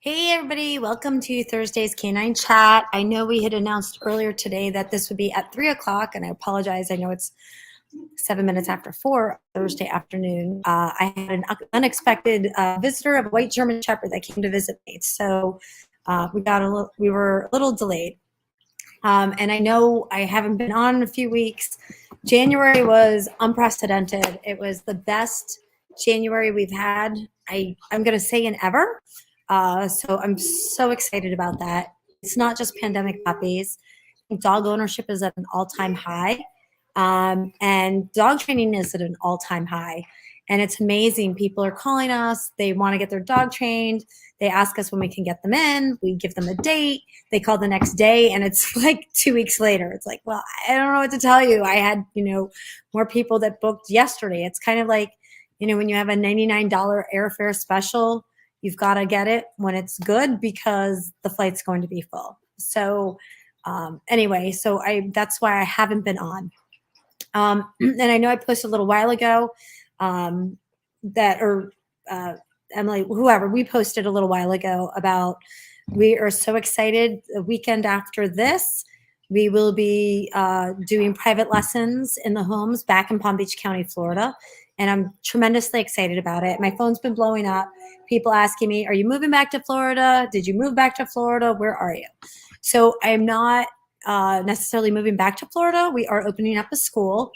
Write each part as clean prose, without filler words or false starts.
Hey everybody, welcome to Thursday's Canine Chat. I know we had announced earlier today that this would be at 3 o'clock, and I apologize. I know it's 7 minutes after 4 Thursday afternoon. I had an unexpected visitor of a white German Shepherd that came to visit me, so we were a little delayed. And I know I haven't been on in a few weeks. January was unprecedented. It was the best January we've had, I'm going to say, in ever. So I'm so excited about that. It's not just pandemic puppies. Dog ownership is at an all-time high. And dog training is at an all-time high. And it's amazing. People are calling us. They want to get their dog trained. They ask us when we can get them in. We give them a date. They call the next day, and it's like 2 weeks later. It's like, well, I don't know what to tell you. I had, more people that booked yesterday. It's kind of like, when you have a $99 airfare special, you've got to get it when it's good because the flight's going to be full. So anyway, that's why I haven't been on. And I know I posted a little while ago Emily, whoever, we posted a little while ago about we are so excited. The weekend after this, we will be doing private lessons in the homes back in Palm Beach County, Florida. And I'm tremendously excited about it. My phone's been blowing up. People asking me, are you moving back to Florida? Did you move back to Florida? Where are you? So I'm not necessarily moving back to Florida. We are opening up a school.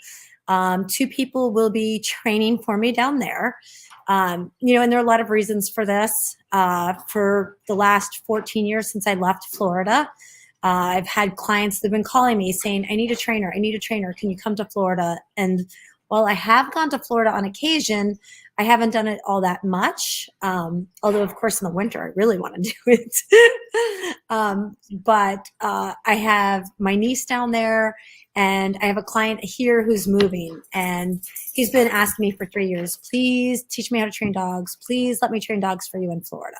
2 people will be training for me down there. And there are a lot of reasons for this. For the last 14 years since I left Florida, I've had clients that have been calling me saying, I need a trainer. Can you come to Florida? And while I have gone to Florida on occasion, I haven't done it all that much. Although, of course, in the winter, I really want to do it. But I have my niece down there, and I have a client here who's moving, and he's been asking me for 3 years, please teach me how to train dogs. Please let me train dogs for you in Florida.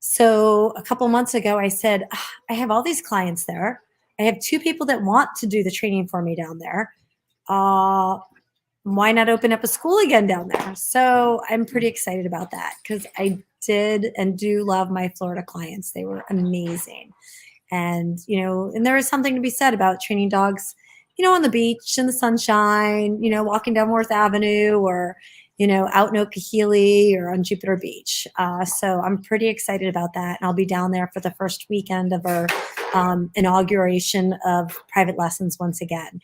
So a couple months ago, I said, I have all these clients there. I have 2 people that want to do the training for me down there. Why not open up a school again down there? So I'm pretty excited about that because I did and do love my Florida clients. They were amazing. And, and there is something to be said about training dogs, on the beach in the sunshine, walking down Worth Avenue or, out in Okehee or on Jupiter Beach. So I'm pretty excited about that. And I'll be down there for the first weekend of our inauguration of private lessons once again.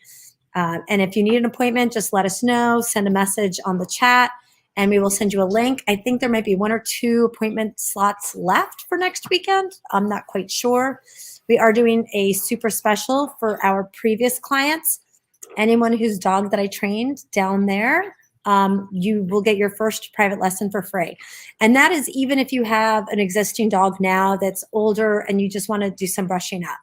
And if you need an appointment, just let us know. Send a message on the chat, and we will send you a link. I think there might be 1 or 2 appointment slots left for next weekend. I'm not quite sure. We are doing a super special for our previous clients. Anyone whose dog that I trained down there, you will get your first private lesson for free. And that is even if you have an existing dog now that's older and you just want to do some brushing up.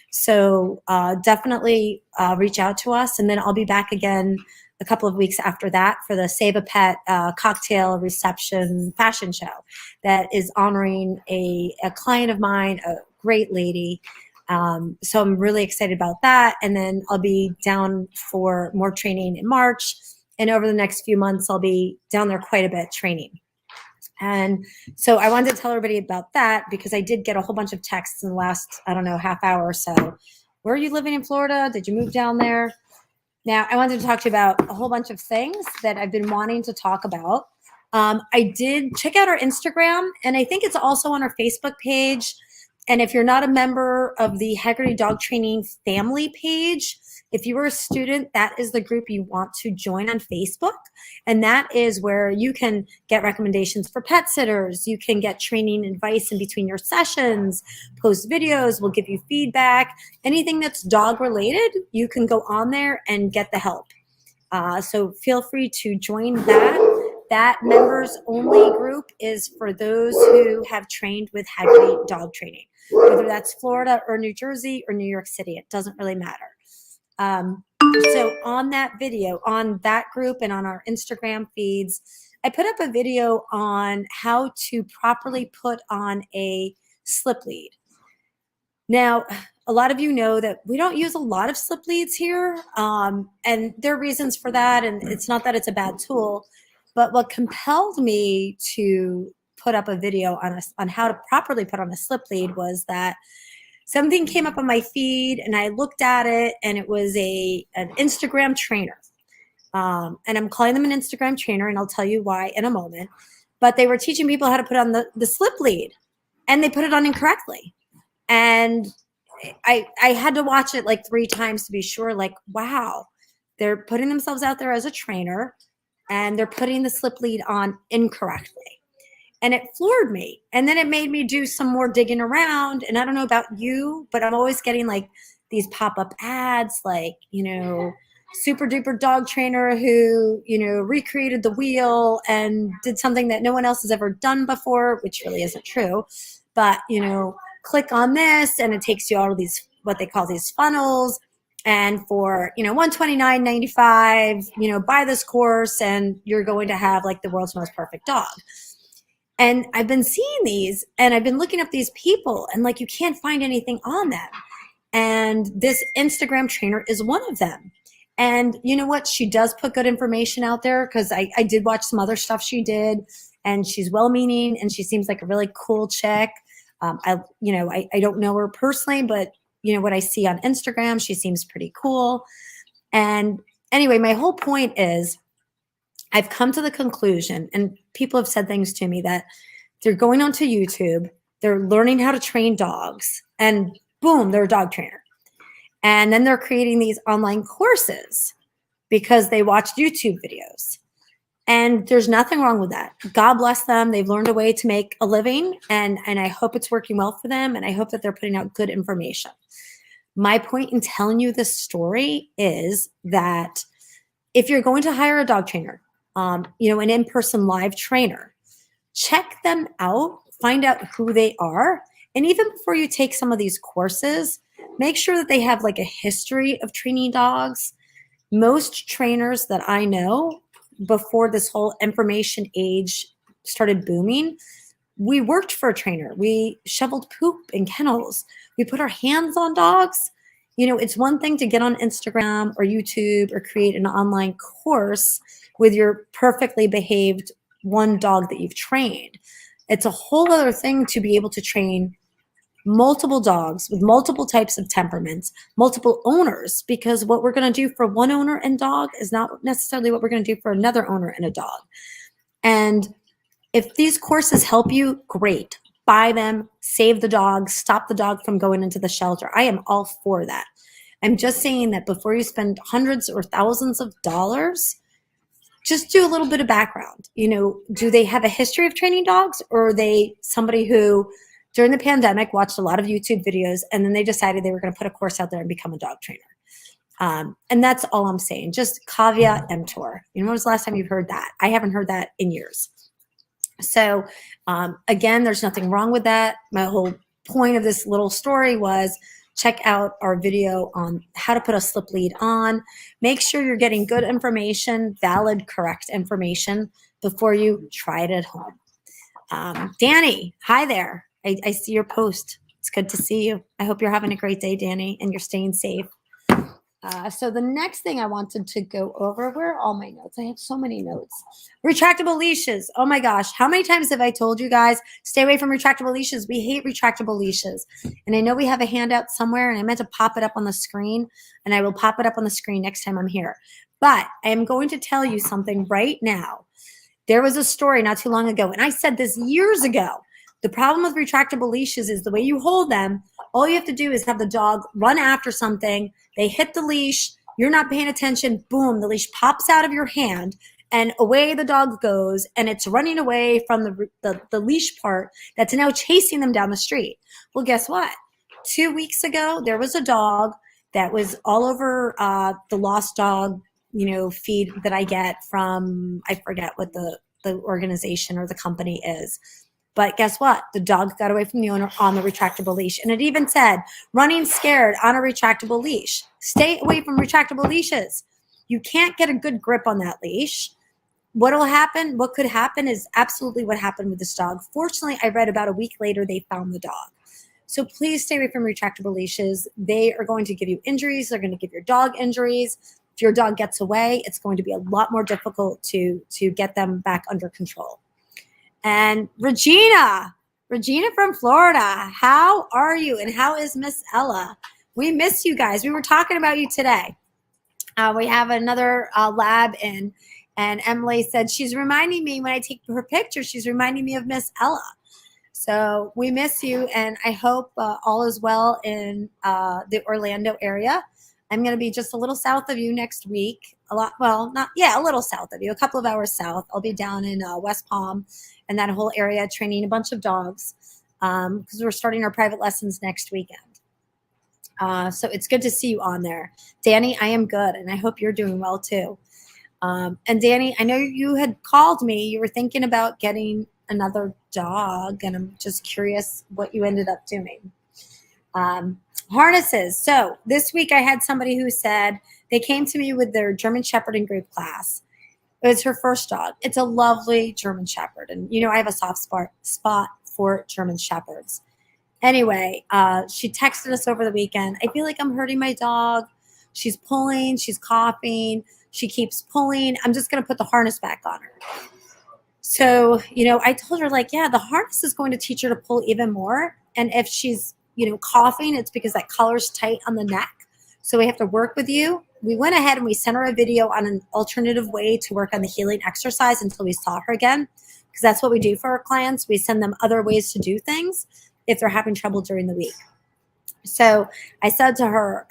So definitely reach out to us, and then I'll be back again a couple of weeks after that for the Save a Pet cocktail reception fashion show that is honoring a client of mine, a great lady. So I'm really excited about that. And then I'll be down for more training in March. And over the next few months, I'll be down there quite a bit training. And so I wanted to tell everybody about that because I did get a whole bunch of texts in the last, half hour or so. Where are you living in Florida? Did you move down there? Now, I wanted to talk to you about a whole bunch of things that I've been wanting to talk about. I did check out our Instagram, and I think it's also on our Facebook page. And if you're not a member of the Haggerty Dog Training family page, if you were a student, that is the group you want to join on Facebook. And that is where you can get recommendations for pet sitters. You can get training advice in between your sessions, post videos, we'll give you feedback. Anything that's dog related, you can go on there and get the help. So feel free to join that. That members only group is for those who have trained with Haggerty Dog Training, whether that's Florida or New Jersey or New York City. It doesn't really matter. So on that video, on that group and on our Instagram feeds, I put up a video on how to properly put on a slip lead. Now, a lot of you know that we don't use a lot of slip leads here, and there are reasons for that, and it's not that it's a bad tool, but what compelled me to put up a video on how to properly put on a slip lead was that something came up on my feed and I looked at it and it was an Instagram trainer. And I'm calling them an Instagram trainer, and I'll tell you why in a moment. But they were teaching people how to put on the slip lead, and they put it on incorrectly. And I had to watch it like 3 times to be sure, like, wow, they're putting themselves out there as a trainer and they're putting the slip lead on incorrectly. And it floored me. And then it made me do some more digging around. And I don't know about you, but I'm always getting like these pop-up ads, like, super duper dog trainer who, recreated the wheel and did something that no one else has ever done before, which really isn't true. But, click on this and it takes you all of these, what they call these funnels. And for, $129.95, buy this course and you're going to have like the world's most perfect dog. And I've been seeing these and I've been looking up these people and like, you can't find anything on them. And this Instagram trainer is one of them. And you know what? She does put good information out there because I did watch some other stuff she did, and she's well-meaning and she seems like a really cool chick. I don't know her personally, but what I see on Instagram, she seems pretty cool. And anyway, my whole point is I've come to the conclusion, and people have said things to me, that they're going onto YouTube, they're learning how to train dogs, and boom, they're a dog trainer. And then they're creating these online courses because they watched YouTube videos. And there's nothing wrong with that. God bless them. They've learned a way to make a living, and I hope it's working well for them, and I hope that they're putting out good information. My point in telling you this story is that if you're going to hire a dog trainer, an in-person live trainer, check them out, find out who they are. And even before you take some of these courses, make sure that they have like a history of training dogs. Most trainers that I know, before this whole information age started booming, we worked for a trainer. We shoveled poop in kennels. We put our hands on dogs. It's one thing to get on Instagram or YouTube or create an online course with your perfectly behaved one dog that you've trained. It's a whole other thing to be able to train multiple dogs with multiple types of temperaments, multiple owners, because what we're going to do for one owner and dog is not necessarily what we're going to do for another owner and a dog. And if these courses help you, great. Buy them, save the dog, stop the dog from going into the shelter. I am all for that. I'm just saying that before you spend hundreds or thousands of dollars, just do a little bit of background. Do they have a history of training dogs, or are they somebody who during the pandemic watched a lot of YouTube videos and then they decided they were going to put a course out there and become a dog trainer? And that's all I'm saying. Just caveat emptor. When was the last time you've heard that? I haven't heard that in years. So again, there's nothing wrong with that. My whole point of this little story was check out our video on how to put a slip lead on. Make sure you're getting good information, valid, correct information before you try it at home. Danny, hi there. I see your post. It's good to see you. I hope you're having a great day, Danny, and you're staying safe. So the next thing I wanted to go over, where are all my notes? I have so many notes. Retractable leashes. Oh my gosh. How many times have I told you guys, stay away from retractable leashes? We hate retractable leashes. And I know we have a handout somewhere, and I meant to pop it up on the screen, and I will pop it up on the screen next time I'm here. But I am going to tell you something right now. There was a story not too long ago, and I said this years ago. The problem with retractable leashes is the way you hold them. All you have to do is have the dog run after something. They hit the leash. You're not paying attention. Boom, the leash pops out of your hand, and away the dog goes, and it's running away from the leash part that's now chasing them down the street. Well, guess what? 2 weeks ago, there was a dog that was all over the lost dog, feed that I get from, I forget what the organization or the company is. But guess what? The dog got away from the owner on the retractable leash. And it even said, running scared on a retractable leash. Stay away from retractable leashes. You can't get a good grip on that leash. What could happen is absolutely what happened with this dog. Fortunately, I read about a week later, they found the dog. So please stay away from retractable leashes. They are going to give you injuries. They're going to give your dog injuries. If your dog gets away, it's going to be a lot more difficult to get them back under control. And Regina from Florida. How are you? And how is Miss Ella? We miss you guys. We were talking about you today. We have another lab in, and Emily said she's reminding me when I take her picture, she's reminding me of Miss Ella. So we miss you, and I hope all is well in the Orlando area. I'm going to be just a little south of you next week. A little south of you, a couple of hours south. I'll be down in West Palm and that whole area training a bunch of dogs because we're starting our private lessons next weekend. So it's good to see you on there. Danny, I am good, and I hope you're doing well too. And Danny, I know you had called me. You were thinking about getting another dog, and I'm just curious what you ended up doing. Harnesses. So this week I had somebody who said they came to me with their German Shepherd in group class. It was her first dog. It's a lovely German Shepherd. And, I have a soft spot for German Shepherds. Anyway, she texted us over the weekend. I feel like I'm hurting my dog. She's pulling. She's coughing. She keeps pulling. I'm just going to put the harness back on her. So, I told her, the harness is going to teach her to pull even more. And if she's, coughing, it's because that collar's tight on the neck. So we have to work with you. We went ahead and we sent her a video on an alternative way to work on the healing exercise until we saw her again, because that's what we do for our clients. We send them other ways to do things if they're having trouble during the week. So I said to her,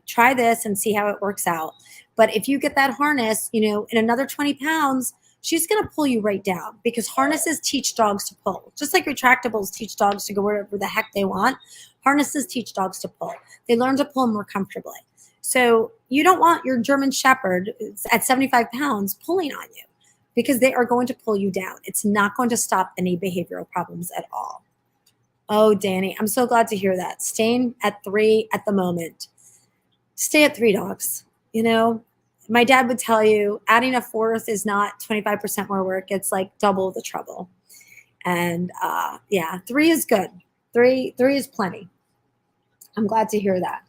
try this and see how it works out. But if you get that harness, in another 20 pounds, she's going to pull you right down, because harnesses teach dogs to pull. Just like retractables teach dogs to go wherever the heck they want, harnesses teach dogs to pull. They learn to pull more comfortably. So you don't want your German Shepherd at 75 pounds pulling on you, because they are going to pull you down. It's not going to stop any behavioral problems at all. Oh, Danny, I'm so glad to hear that. Staying at 3 at the moment. Stay at 3 dogs. My dad would tell you adding a 4th is not 25% more work. It's like double the trouble. And 3 is good. 3 is plenty. I'm glad to hear that.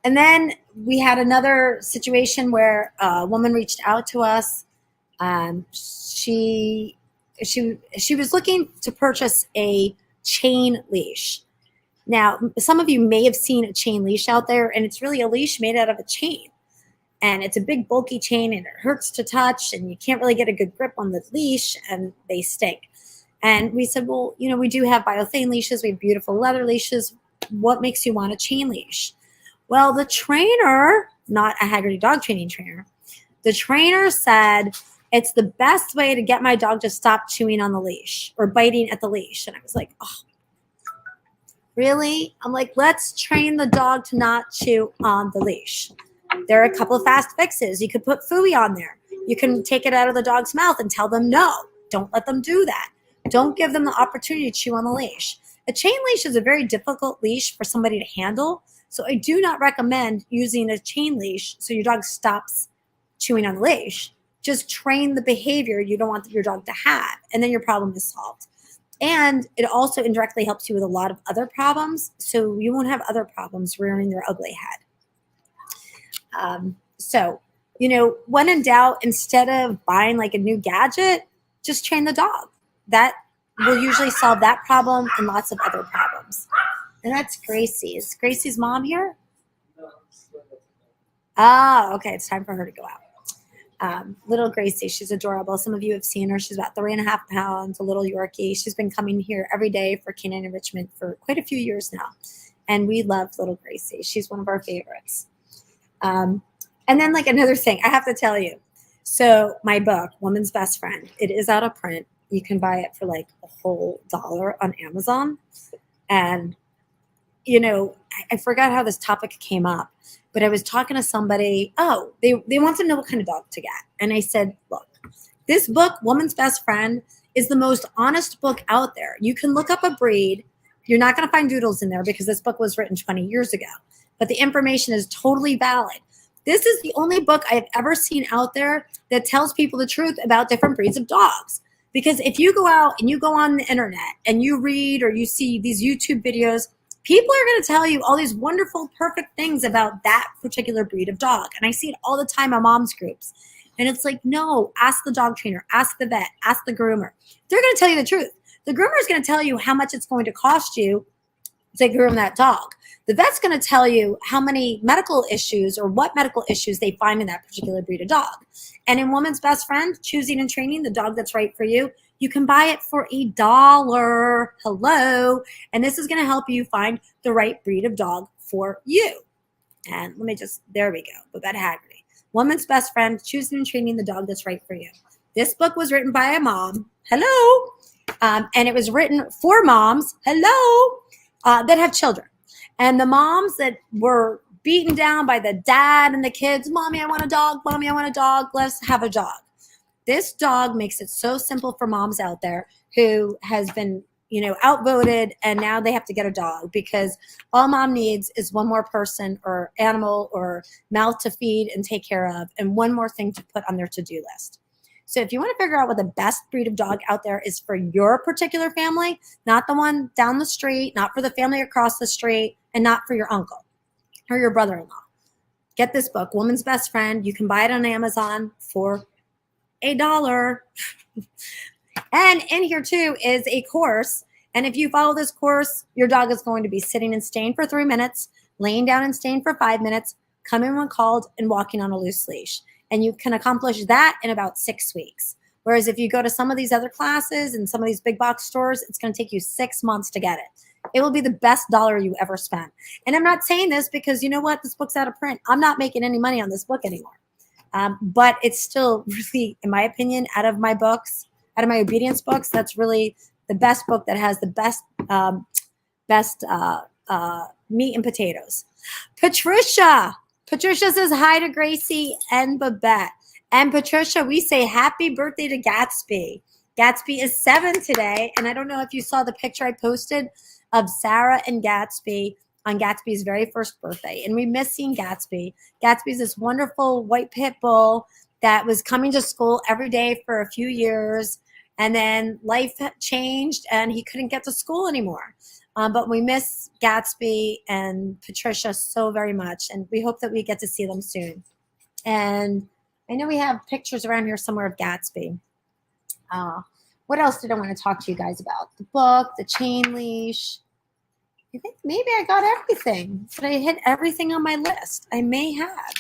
And then we had another situation where a woman reached out to us. She was looking to purchase a chain leash. Now, some of you may have seen a chain leash out there, and it's really a leash made out of a chain. And it's a big bulky chain, and it hurts to touch, and you can't really get a good grip on the leash, and they stink. And we said, well, we do have biothane leashes. We have beautiful leather leashes. What makes you want a chain leash? Well, the trainer, not a Haggerty dog training trainer, the trainer said it's the best way to get my dog to stop chewing on the leash or biting at the leash. And I was like, oh, really? I'm like, let's train the dog to not chew on the leash. There are a couple of fast fixes. You could put Fooey on there. You can take it out of the dog's mouth and tell them no. Don't let them do that. Don't give them the opportunity to chew on the leash. A chain leash is a very difficult leash for somebody to handle. So I do not recommend using a chain leash so your dog stops chewing on the leash. Just train the behavior you don't want your dog to have, and then your problem is solved. And it also indirectly helps you with a lot of other problems, so you won't have other problems rearing their ugly head. When in doubt, instead of buying like a new gadget, just train the dog. That will usually solve that problem and lots of other problems. And that's Gracie. Is Gracie's mom here? Oh, okay. It's time for her to go out. Little Gracie, she's adorable. Some of you have seen her. She's about 3.5 pounds, a little Yorkie. She's been coming here every day for Canine enrichment for quite a few years now. And we love little Gracie. She's one of our favorites. And then another thing I have to tell you. So my book, Woman's Best Friend, it is out of print. You can buy it for a whole $1 on Amazon. And, I forgot how this topic came up, but I was talking to somebody. Oh, they want to know what kind of dog to get. And I said, look, this book, Woman's Best Friend, is the most honest book out there. You can look up a breed. You're not going to find doodles in there because this book was written 20 years ago. But the information is totally valid. This is the only book I have ever seen out there that tells people the truth about different breeds of dogs. Because if you go out and you go on the internet and you read or you see these YouTube videos, people are going to tell you all these wonderful, perfect things about that particular breed of dog. And I see it all the time on moms groups. And it's like, no, ask the dog trainer, ask the vet, ask the groomer. They're going to tell you the truth. The groomer is going to tell you how much it's going to cost you to groom that dog. The vet's going to tell you how many medical issues or what medical issues they find in that particular breed of dog. And in Woman's Best Friend, choosing and training the dog that's right for you, you can buy it for $1. Hello. And this is going to help you find the right breed of dog for you. And let me just, there we go. Babette Haggerty. Woman's Best Friend, choosing and training the dog that's right for you. This book was written by a mom. Hello. And it was written for moms. Hello. That have children. And the moms that were beaten down by the dad and the kids, Mommy, I want a dog. Mommy, I want a dog. Let's have a dog. This dog makes it so simple for moms out there who has been, outvoted, and now they have to get a dog because all mom needs is one more person or animal or mouth to feed and take care of, and one more thing to put on their to-do list. So if you want to figure out what the best breed of dog out there is for your particular family, not the one down the street, not for the family across the street, and not for your uncle or your brother-in-law, get this book, Woman's Best Friend. You can buy it on Amazon for $1. And in here too is a course. And if you follow this course, your dog is going to be sitting and staying for 3 minutes, laying down and staying for 5 minutes, coming when called, and walking on a loose leash. And you can accomplish that in about 6 weeks. Whereas if you go to some of these other classes and some of these big box stores, it's going to take you 6 months to get it. It will be the best dollar you ever spent. And I'm not saying this because you know what? This book's out of print. I'm not making any money on this book anymore. But it's still really, in my opinion, out of my obedience books, that's really the best book that has the best meat and potatoes. Patricia says hi to Gracie and Babette. And Patricia, we say happy birthday to Gatsby. Gatsby is 7 today. And I don't know if you saw the picture I posted of Sarah and Gatsby on Gatsby's very first birthday. And we miss seeing Gatsby. Gatsby's this wonderful white pit bull that was coming to school every day for a few years. And then life changed and he couldn't get to school anymore. But we miss Gatsby and Patricia so very much. And we hope that we get to see them soon. And I know we have pictures around here somewhere of Gatsby. What else did I want to talk to you guys about? The book, the chain leash. I think maybe I got everything. Did I hit everything on my list? I may have.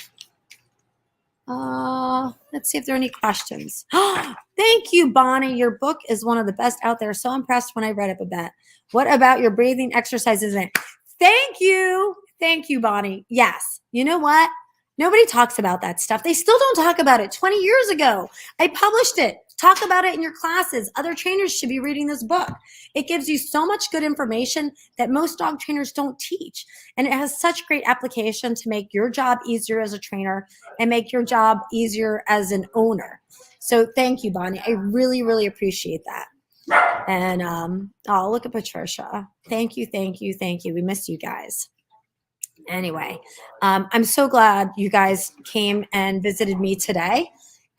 Let's see if there are any questions. Thank you, Bonnie. Your book is one of the best out there. So impressed when I read it, Babette. What about your breathing exercises in it? Thank you. Thank you, Bonnie. Yes. You know what? Nobody talks about that stuff. They still don't talk about it. 20 years ago, I published it. Talk about it in your classes. Other trainers should be reading this book. It gives you so much good information that most dog trainers don't teach. And it has such great application to make your job easier as a trainer and make your job easier as an owner. So thank you, Bonnie. I really, really appreciate that. And oh, look at Patricia. Thank you, thank you, thank you. We miss you guys. Anyway, I'm so glad you guys came and visited me today.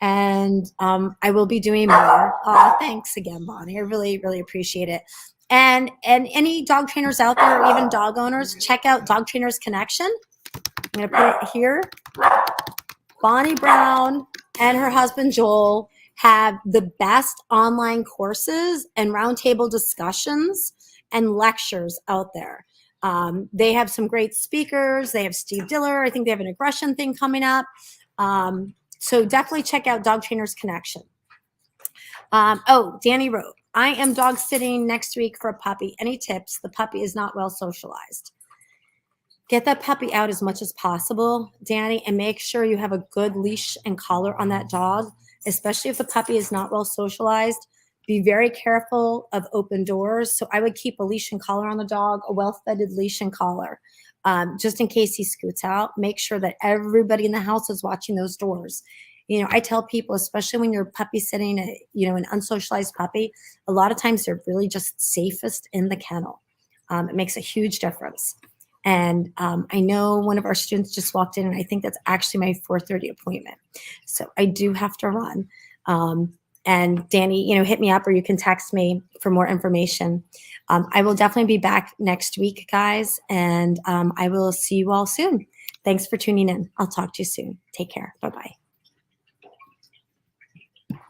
And I will be doing more. Thanks again, Bonnie. I really, really appreciate it. And any dog trainers out there, or even dog owners, check out Dog Trainers Connection. I'm going to put it here. Bonnie Brown and her husband, Joel, have the best online courses and roundtable discussions and lectures out there. They have some great speakers. They have Steve Diller. I think they have an aggression thing coming up. So definitely check out Dog Trainers Connection. Danny wrote, I am dog sitting next week for a puppy. Any tips? The puppy is not well socialized. Get that puppy out as much as possible, Danny, and make sure you have a good leash and collar on that dog, especially if the puppy is not well socialized. Be very careful of open doors. So I would keep a leash and collar on the dog, a well-fetted leash and collar. Just in case he scoots out, make sure that everybody in the house is watching those doors. I tell people, especially when you're puppy sitting, an unsocialized puppy, a lot of times they're really just safest in the kennel. It makes a huge difference. And I know one of our students just walked in, and I think that's actually my 4:30 appointment. So I do have to run. And Danny, hit me up or you can text me for more information. I will definitely be back next week, guys, and I will see you all soon. Thanks for tuning in. I'll talk to you soon. Take care. Bye-bye.